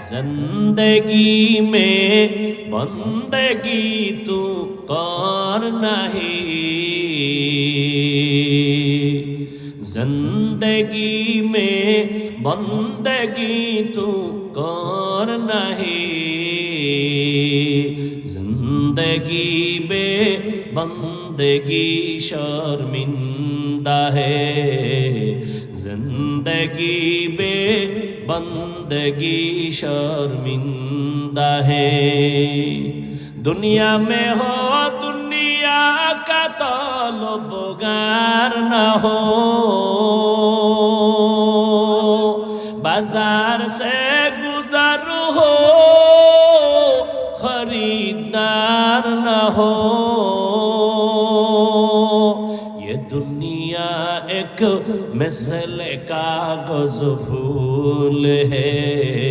زندگی میں بندگی تو کار نہیں، زندگی میں بندگی تو کار نہیں، زندگی بے بندگی شرمندہ ہے، زندگی بے بندگی شرمندہ ہے۔ دنیا میں ہو دنیا کا طلبگار نہ ہو، بازار سے گزر ہو خریدار نہ ہو، یہ دنیا ایک مثل کاغذ پھول ہے،